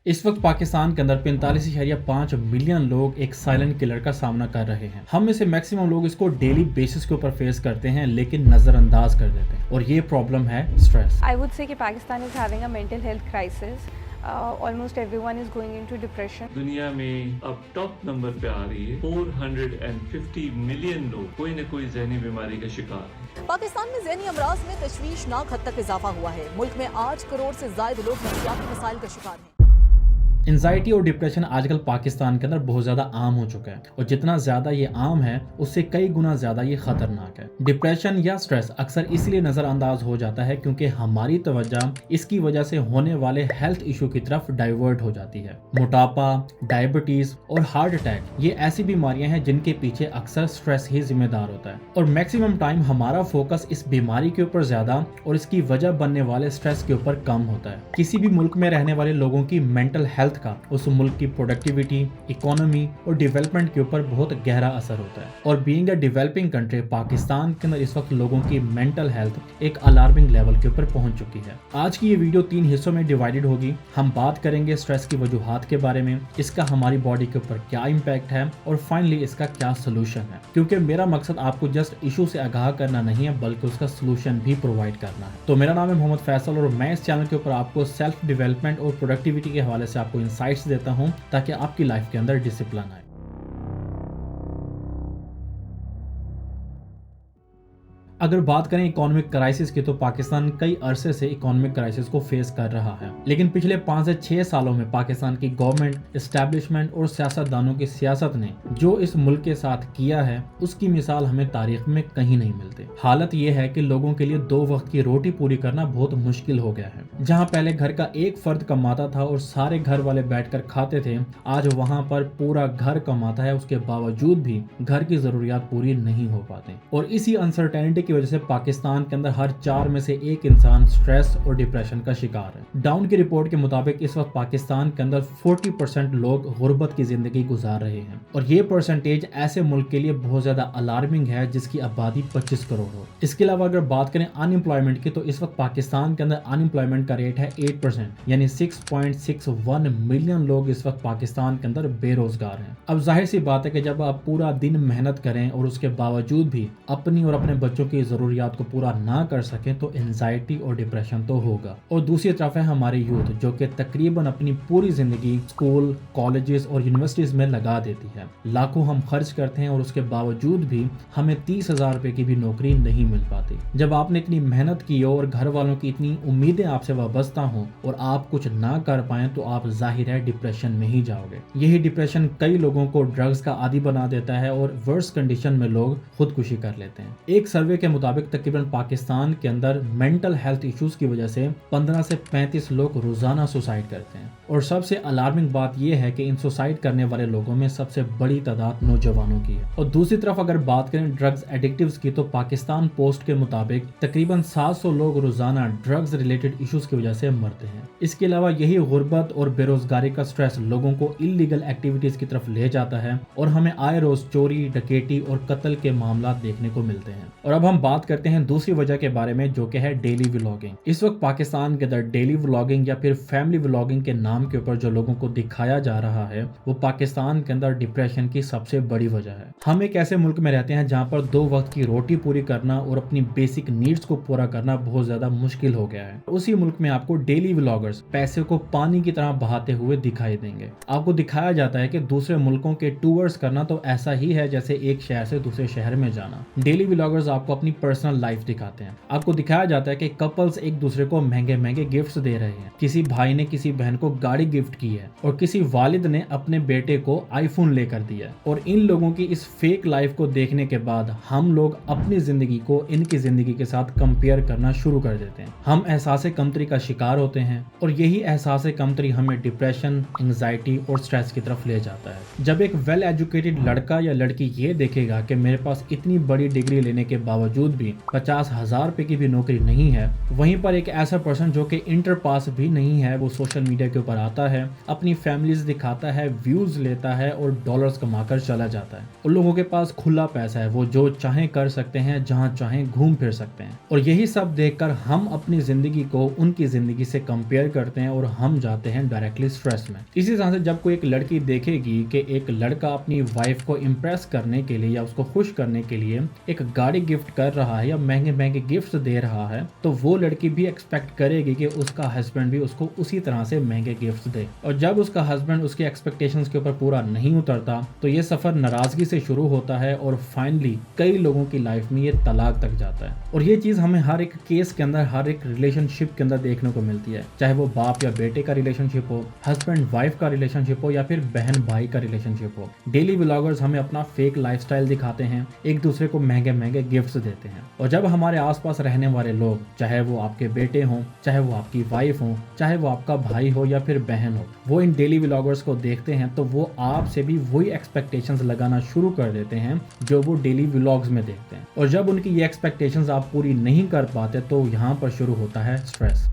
इस वक्त पाकिस्तान के अंदर 45.5 मिलियन लोग एक साइलेंट किलर का सामना कर रहे हैं। हम में से मैक्सिमम लोग इसको डेली बेसिस के ऊपर फेस करते हैं, लेकिन नजरअंदाज कर देते हैं, और ये प्रॉब्लम है स्ट्रेस। I would say कि Pakistan is having a mental health crisis. Almost everyone is going into depression. दुनिया में अब टॉप नंबर पे आ रही है। 450 मिलियन लोग कोई न कोई ज़हनी बीमारी का शिकार है। पाकिस्तान में ज़हनी अमराज में तशवीशनाक हद तक इजाफा हुआ है। मुल्क में 8 करोड़ से ज्यादा लोग नफसियाती मसाइल का शिकार हैं। एंजाइटी और डिप्रेशन आजकल पाकिस्तान के अंदर बहुत ज़्यादा आम हो चुका है, और जितना ज़्यादा ये आम है उससे कई गुना ज़्यादा ये खतरनाक है। डिप्रेशन या स्ट्रेस अक्सर इसलिए नज़रअंदाज हो जाता है क्योंकि हमारी तवज्जो इसकी वजह से होने वाले हेल्थ इशू की तरफ डाइवर्ट हो जाती है। मोटापा, डायबिटीज़ और हार्ट अटैक ये ऐसी बीमारियां हैं जिनके पीछे अक्सर स्ट्रेस ही जिम्मेदार होता है, और मैक्सिमम टाइम हमारा फोकस इस बीमारी के ऊपर ज़्यादा और इसकी वजह बनने वाले स्ट्रेस के ऊपर कम होता है। किसी भी मुल्क में रहने वाले लोगों की मेंटल हेल्थ का उस मुल्क की प्रोडक्टिविटी, इकोनॉमी और डेवलपमेंट के ऊपर बहुत गहरा असर होता है। और being a developing country, Pakistan के अंदर इस वक्त लोगों की मेंटल हेल्थ एक अलार्मिंग लेवल के ऊपर पहुंच चुकी है। आज की ये वीडियो 3 हिस्सों में डिवाइडेड होगी। हम बात करेंगे स्ट्रेस की वजूहात के बारे में, इसका हमारी बॉडी के ऊपर क्या इम्पैक्ट है, और फाइनली इसका क्या सोल्यूशन है, क्योंकि मेरा मकसद आपको जस्ट इशू से आगाह करना नहीं है बल्कि उसका सोल्यूशन भी प्रोवाइड करना है। तो मेरा नाम है मोहम्मद फैसल, और मैं इस चैनल के ऊपर आपको सेल्फ डेवलपमेंट और प्रोडक्टिविटी के हवाले से आपको इंसाइट्स देता हूं ताकि आपकी लाइफ के अंदर डिसिप्लिन आए। अगर बात करें इकोनॉमिक क्राइसिस की, तो पाकिस्तान कई अरसे से इकोनॉमिक क्राइसिस को फेस कर रहा है, लेकिन पिछले 5 से 6 सालों में पाकिस्तान की गवर्नमेंट, एस्टैब्लिशमेंट और सियासतदानों की सियासत ने जो इस मुल्क के साथ किया है उसकी मिसाल हमें तारीख में कहीं नहीं मिलती। हालत ये है कि लोगों के लिए 2 वक्त की रोटी पूरी करना बहुत मुश्किल हो गया है। जहाँ पहले घर का एक फर्द कमाता था और सारे घर वाले बैठकर खाते थे, आज वहाँ पर पूरा घर कमाता है, उसके बावजूद भी घर की जरूरियात पूरी नहीं हो पाती। और इसी अनसर्टेनिटी की वजह से पाकिस्तान के अंदर हर 4 में से 1 इंसान स्ट्रेस और डिप्रेशन का शिकार है। डाउन की रिपोर्ट के मुताबिक इस वक्त पाकिस्तान के अंदर 40% लोग गुर्बत की जिंदगी गुजार रहे हैं, और ये परसेंटेज ऐसे मुल्क के लिए बहुत ज्यादा अलार्मिंग है जिसकी आबादी 25 करोड़ हो। इसके अलावा अगर बात करें अनएम्प्लॉयमेंट की, तो इस वक्त पाकिस्तान के अंदर अनएम्प्लॉयमेंट का रेट है 8%, यानी 6.61 मिलियन लोग इस वक्त पाकिस्तान के अंदर बेरोजगार हैं। अब जाहिर सी बात है कि जब आप पूरा दिन मेहनत करें और उसके बावजूद भी अपनी और अपने बच्चों की जरूरियात को पूरा ना कर सकें, तो एंजाइटी और डिप्रेशन तो होगा। और दूसरी तरफ है हमारी यूथ, जो कि तकरीबन अपनी पूरी जिंदगी स्कूल, कॉलेजेस और यूनिवर्सिटीज में लगा देती है। लाखों हम खर्च करते हैं और उसके बावजूद भी हमें 30,000 रुपए की भी नौकरी नहीं मिल पाती। जब आपने इतनी मेहनत की हो और घर वालों की इतनी उम्मीदें आपसे वाबस्ता हो और आप कुछ ना कर पाए, तो आप जाहिर है डिप्रेशन में ही जाओगे। यही डिप्रेशन कई लोगों को ड्रग्स का आदी बना देता है और वर्स कंडीशन में लोग खुदकुशी कर लेते हैं। एक सर्वे के मुताबिक तकरीबन पाकिस्तान के अंदर मेंटल हेल्थ इश्यूज की वजह से 15 से 35 लोग रोजाना सुसाइड करते हैं, और सबसे अलार्मिंग बात यह है कि इन सुसाइड करने वाले लोगों में सबसे बड़ी तादाद नौजवानों की है। और दूसरी तरफ अगर बात करें ड्रग्स एडिक्टिव्स की, तो पाकिस्तान पोस्ट के मुताबिक तकरीबन 700 लोग रोजाना ड्रग्स रिलेटेड इश्यूज की वजह से मरते हैं। इसके अलावा यही गुर्बत और बेरोजगारी का स्ट्रेस लोगों को इलीगल एक्टिविटीज की तरफ ले जाता है, और हमें आए रोज चोरी, डकैती और कत्ल के मामला देखने को मिलते हैं। और अब हम बात करते हैं दूसरी वजह के बारे में, जो कि है डेली व्लॉगिंग। इस वक्त पाकिस्तान के अंदर डेली व्लॉगिंग या फिर फैमिली व्लॉगिंग के नाम के ऊपर जो लोगों को दिखाया जा रहा है, वो पाकिस्तान के अंदर डिप्रेशन की सबसे बड़ी वजह है। हम एक ऐसे मुल्क में रहते हैं जहाँ पर 2 वक्त की रोटी पूरी करना और अपनी बेसिक नीड्स को पूरा करना बहुत ज्यादा मुश्किल हो गया है। उसी मुल्क में आपको डेली व्लॉगर्स पैसे को पानी की तरह बहाते हुए दिखाई देंगे। आपको दिखाया जाता है कि दूसरे मुल्कों के टूर्स करना तो ऐसा ही है जैसे एक शहर से दूसरे शहर में जाना। डेली व्लॉगर्स आपको अपनी पर्सनल लाइफ दिखाते हैं। आपको दिखाया जाता है कि कपल्स एक दूसरे को महंगे महंगे गिफ्ट्स दे रहे हैं, किसी भाई ने किसी बहन को गाड़ी गिफ्ट की है, और किसी वालिद ने अपने बेटे को आईफोन लेकर दिया। और इन लोगों की इस फेक लाइफ को देखने के बाद हम लोग अपनी जिंदगी को इनकी जिंदगी के साथ कंपेयर करना शुरू कर देते हैं। हम एहसास कमतरी का शिकार होते हैं, और यही एहसास कमतरी हमें डिप्रेशन, एंजाइटी और स्ट्रेस की तरफ ले जाता है। जब एक वेल एजुकेटेड लड़का या लड़की ये देखेगा कि मेरे पास इतनी बड़ी डिग्री लेने के बावजूद बावजूद भी 50,000 रुपए की भी नौकरी नहीं है, वहीं पर एक ऐसा पर्सन जो कि इंटर पास भी नहीं है, वो सोशल मीडिया के ऊपर आता है, अपनी फैमिलीज दिखाता है, व्यूज लेता है और डॉलर्स कमाकर चला जाता है। उन लोगों के पास खुला पैसा है, वो जो चाहें कर सकते हैं, जहां चाहें घूम फिर सकते हैं, और यही सब देखकर हम अपनी जिंदगी को उनकी जिंदगी से कंपेयर करते हैं और हम जाते हैं डायरेक्टली स्ट्रेस में। इसी तरह से जब कोई एक लड़की देखेगी कि एक लड़का अपनी वाइफ को इम्प्रेस करने के लिए या उसको खुश करने के लिए एक गाड़ी गिफ्ट कर रहा है या महंगे महंगे गिफ्ट दे रहा है, तो वो लड़की भी एक्सपेक्ट करेगी कि उसका हस्बैंड भी उसको उसी तरह से महंगे गिफ्ट दे। और जब उसका हस्बैंड उसके एक्सपेक्टेशंस के ऊपर पूरा नहीं उतरता तो ये सफर नाराजगी से शुरू होता है और फाइनली कई लोगों की लाइफ में ये तलाक तक जाता है। और ये चीज हमें हर एक केस के अंदर, हर एक रिलेशनशिप के अंदर देखने को मिलती है, चाहे वो बाप या बेटे का रिलेशनशिप हो, हस्बैंड वाइफ का रिलेशनशिप हो या फिर बहन भाई का रिलेशनशिप हो। डेली व्लॉगर्स हमें अपना फेक लाइफस्टाइल दिखाते हैं, एक दूसरे को महंगे महंगे गिफ्ट्स देते हैं, और जब हमारे आसपास रहने वाले लोग, चाहे वो आपके बेटे हों, चाहे वो आपकी वाइफ हो, चाहे वो आपका भाई हो या फिर बहन हो, वो इन डेली व्लॉगर्स को देखते हैं तो वो आपसे भी वही एक्सपेक्टेशंस लगाना शुरू कर देते हैं जो वो डेली व्लॉग्स में देखते हैं। और जब उनकी ये एक्सपेक्टेशंस आप पूरी नहीं कर पाते तो यहाँ पर शुरू होता है स्ट्रेस।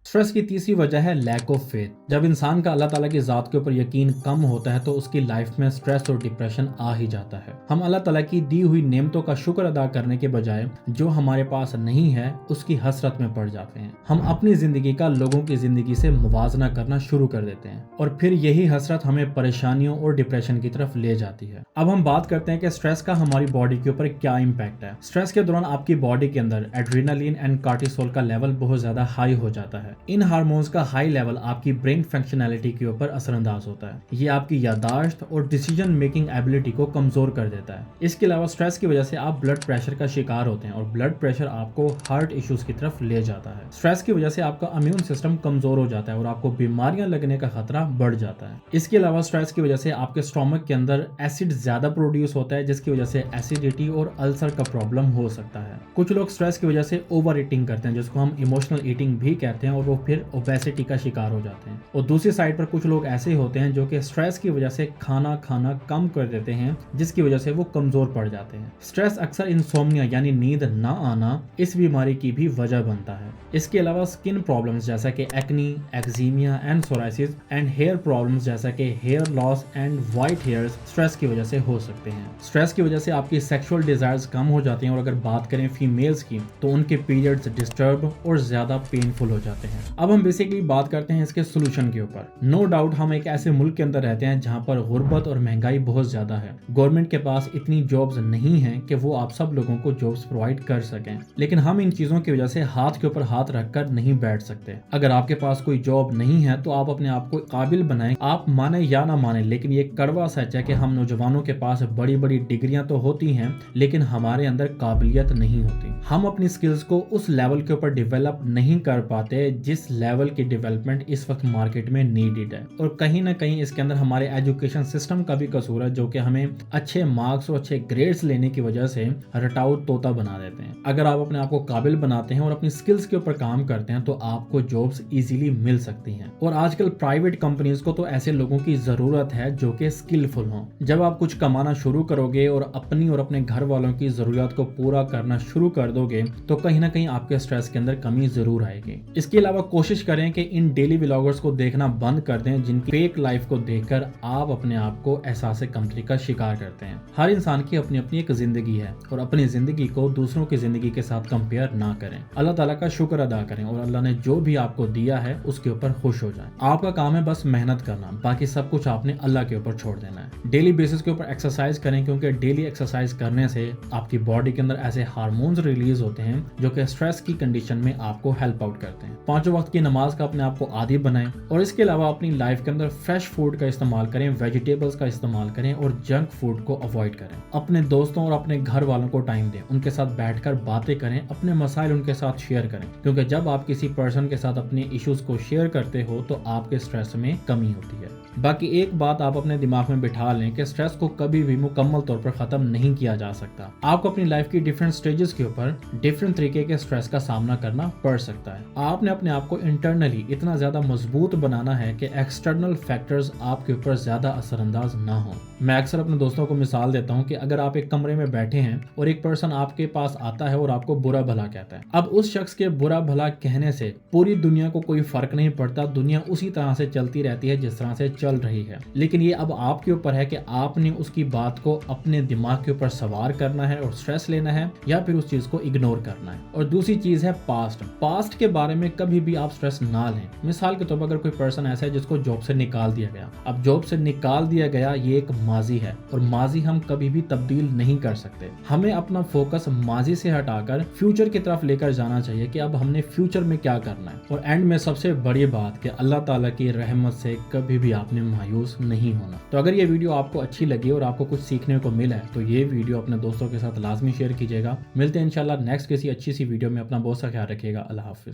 स्ट्रेस की तीसरी वजह है लैक ऑफ फेथ। जब इंसान का अल्लाह ताला की ज़ात के ऊपर यकीन कम होता है तो उसकी लाइफ में स्ट्रेस और डिप्रेशन आ ही जाता है। हम अल्लाह ताला की दी हुई नेमतों का शुक्र अदा करने के बजाय जो हमारे पास नहीं है उसकी हसरत में पड़ जाते हैं। हम अपनी ज़िंदगी का लोगों की ज़िंदगी से मुवाजना करना शुरू कर देते हैं और फिर यही हसरत हमें परेशानियों और डिप्रेशन की तरफ ले जाती है। अब हम बात करते हैं कि स्ट्रेस का हमारी बॉडी के ऊपर क्या इम्पैक्ट है। स्ट्रेस के दौरान आपकी बॉडी के अंदर एड्रेनालिन एंड कार्टिसोल का लेवल बहुत ज़्यादा हाई हो जाता है। इन हार्मोन्स का हाई लेवल आपकी ब्रेन फंक्शनैलिटी के ऊपर असरअंदाज होता है। ये आपकी याददाश्त और डिसीजन मेकिंग एबिलिटी को कमजोर कर देता है। इसके अलावा स्ट्रेस की वजह से आप ब्लड प्रेशर का शिकार होते हैं और ब्लड प्रेशर आपको हार्ट इश्यूज की तरफ ले जाता है। स्ट्रेस की वजह से आपका इम्यून सिस्टम कमजोर हो जाता है और आपको बीमारियां लगने का खतरा बढ़ जाता है। इसके अलावा स्ट्रेस की वजह से आपके स्टोमक के अंदर एसिड ज्यादा प्रोड्यूस होता है जिसकी वजह से एसिडिटी और अल्सर का प्रॉब्लम हो सकता है। कुछ लोग स्ट्रेस की वजह से ओवर ईटिंग करते हैं जिसको हम इमोशनल ईटिंग भी कहते हैं और वो फिर ओबेसिटी का शिकार हो जाते हैं। और दूसरी साइड पर कुछ लोग ऐसे होते हैं जो कि स्ट्रेस की वजह से खाना खाना कम कर देते हैं जिसकी वजह से वो कमजोर पड़ जाते हैं। स्ट्रेस अक्सर इंसोम्निया यानी नींद ना आना इस बीमारी की भी वजह बनता है। इसके अलावा स्किन प्रॉब्लम्स जैसा कि acne, eczema and psoriasis and hair problems जैसा कि hair loss and white hairs stress की वजह से हो सकते हैं। स्ट्रेस की वजह से आपकी सेक्सुअल डिजायर्स कम हो जाती हैं और अगर बात करें फीमेल्स की तो उनके पीरियड्स डिस्टर्ब और ज्यादा पेनफुल हो जाते हैं। अब हम बेसिकली बात करते हैं इसके सोल्यूशन के ऊपर। नो डाउट हम एक ऐसे मुल्क के अंदर रहते हैं जहां पर गुर्बत और महंगाई बहुत ज्यादा है। गवर्नमेंट के पास इतनी जॉब्स नहीं है कि वो आप सब लोगों को जॉब्स प्रोवाइड कर सकें, लेकिन हम इन चीजों की वजह से हाथ के ऊपर हाथ रखकर नहीं बैठ सकते। अगर आपके पास कोई जॉब नहीं है तो आप अपने आप को काबिल बनाएं। आप माने या ना माने लेकिन ये कड़वा सच है कि हम नौजवानों के पास बड़ी बड़ी डिग्रियां तो होती हैं लेकिन हमारे अंदर काबिलियत नहीं होती। हम अपनी स्किल्स को उस लेवल के ऊपर डेवलप नहीं कर पाते जिस लेवल की डेवलपमेंट इस वक्त मार्केट में नीडेड है। और कहीं ना कहीं इसके अंदर हमारे एजुकेशन सिस्टम का भी कसूर है जो कि हमें अच्छे मार्क्स और अच्छे ग्रेड्स लेने की वजह से रटाऊ तोता बना देते हैं। अगर आप अपने आप को काबिल बनाते हैं और अपनी स्किल्स के ऊपर काम करते हैं तो आपको जॉब्स इजीली मिल सकती हैं। और आजकल प्राइवेट कंपनीज को तो ऐसे लोगों की जरूरत है जो कि स्किलफुल हों। जब आप कुछ कमाना शुरू करोगे और अपनी और अपने घर वालों की जरूरत को पूरा करना शुरू कर दोगे तो कहीं ना कहीं आपके स्ट्रेस के अंदर कमी जरूर आएगी। इसके अलावा कोशिश करें कि इन डेली व्लॉगर्स को देखना बंद कर दें जिनकी फेक लाइफ को देखकर आप अपने आप को एहसास कमतरी का शिकार करते हैं। हर इंसान की अपनी अपनी एक जिंदगी है और अपनी जिंदगी को दूसरों की जिंदगी के साथ कंपेयर ना करें। अल्लाह ताला का शुक्र अदा करें और अल्लाह ने जो भी आपको दिया है उसके ऊपर खुश हो जाएं। आपका काम है बस मेहनत करना, बाकी सब कुछ आपने अल्लाह के ऊपर छोड़ देना है। डेली बेसिस के ऊपर एक्सरसाइज करें क्योंकि डेली एक्सरसाइज करने से आपकी बॉडी के अंदर ऐसे हार्मोन्स रिलीज होते हैं जो कि स्ट्रेस की कंडीशन में आपको हेल्प आउट करते हैं। 5 वक्त की नमाज का अपने आप को आदी बनाएं और इसके अलावा अपनी लाइफ के अंदर फ्रेश फूड का इस्तेमाल करें, वेजिटेबल्स का इस्तेमाल करें और जंक फूड को अवॉइड करें। अपने दोस्तों और अपने घर वालों को टाइम दें, उनके साथ बैठकर बातें करें, अपने मसाइल उनके साथ शेयर करें क्योंकि जब आप किसी पर्सन के साथ अपने इश्यूज को शेयर करते हो तो आपके स्ट्रेस में कमी होती है। बाकी एक बात आप अपने दिमाग में बिठा लें कि स्ट्रेस को कभी भी मुकम्मल तौर पर खत्म नहीं किया जा सकता। आपको अपनी लाइफ की डिफरेंट स्टेजेस के ऊपर डिफरेंट तरीके के स्ट्रेस का सामना करना पड़ सकता है। आपने अपने आप को इंटरनली इतना ज्यादा मजबूत बनाना है कि एक्सटर्नल फैक्टर्स आपके ऊपर ज्यादा असरअंदाज ना हो। मैं अक्सर अपने दोस्तों को मिसाल देता हूँ कि अगर आप एक कमरे में बैठे हैं और एक पर्सन आपके पास आता है और आपको बुरा भला कहता है, अब उस शख्स के बुरा भला कहने से पूरी दुनिया को कोई फर्क नहीं पड़ता, दुनिया उसी तरह से चलती रहती है जिस तरह से चल रही है। लेकिन ये अब आपके ऊपर है कि आपने उसकी बात को अपने दिमाग के ऊपर सवार करना है और स्ट्रेस लेना है या फिर उस चीज को इग्नोर करना है। और दूसरी चीज है पास्ट के बारे में कभी भी आप स्ट्रेस ना लें। मिसाल के तौर पर अगर कोई पर्सन ऐसा है जिसको जॉब से निकाल दिया गया, अब जॉब से निकाल दिया गया ये एक माजी है और माजी हम कभी भी तब्दील नहीं कर सकते। हमें अपना फोकस माजी से हटाकर फ्यूचर की तरफ लेकर जाना चाहिए कि अब हमने फ्यूचर में क्या करना है। और एंड में सबसे बड़ी बात कि अल्लाह ताला की रहमत से कभी भी आपने मायूस नहीं होना। तो अगर ये वीडियो आपको अच्छी लगी और आपको कुछ सीखने को मिला है तो ये वीडियो अपने दोस्तों के साथ लाजमी शेयर कीजिएगा। मिलते हैं इंशाल्लाह नेक्स्ट किसी अच्छी सी वीडियो में। अपना बहुत सा ख्याल रखिएगा। अल्लाह हाफिज।